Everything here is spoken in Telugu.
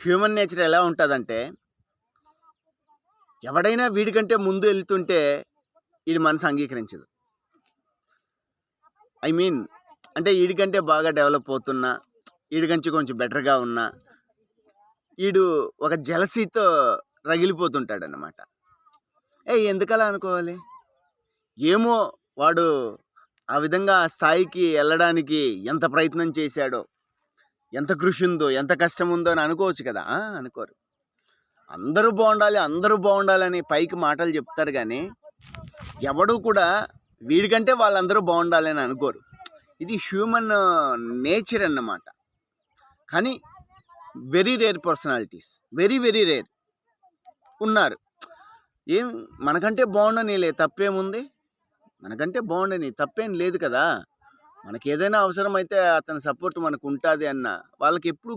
హ్యూమన్ నేచర్ ఎలా ఉంటుందంటే, ఎవడైనా వీడికంటే ముందు వెళ్తుంటే ఇది మనసు అంగీకరించదు. ఐ మీన్ అంటే వీడికంటే బాగా డెవలప్ అవుతున్నా, వీడికంచి కొంచెం బెటర్గా ఉన్నా, వీడు ఒక జెలసీతో రగిలిపోతుంటాడు అన్నమాట. ఎందుకలా అనుకోవాలి? ఏమో వాడు ఆ విధంగా ఆ స్థాయికి వెళ్ళడానికి ఎంత ప్రయత్నం చేశాడో, ఎంత కృషి ఉందో, ఎంత కష్టం ఉందో అని అనుకోవచ్చు కదా. అనుకోరు. అందరూ బాగుండాలని పైకి మాటలు చెప్తారు కానీ ఎవడు కూడా వీడికంటే వాళ్ళందరూ బాగుండాలని అనుకోరు. ఇది హ్యూమన్ నేచర్ అన్నమాట. కానీ very rare personalities, very very rare ఉన్నారు. ఏం మనకంటే బాగుండనీలే, తప్పేముంది? మనకంటే బాగుండని తప్పేం లేదు కదా. మనకి ఏదైనా అవసరం అయితే అతని సపోర్ట్ మనకు ఉంటుంది అన్న వాళ్ళకి ఎప్పుడు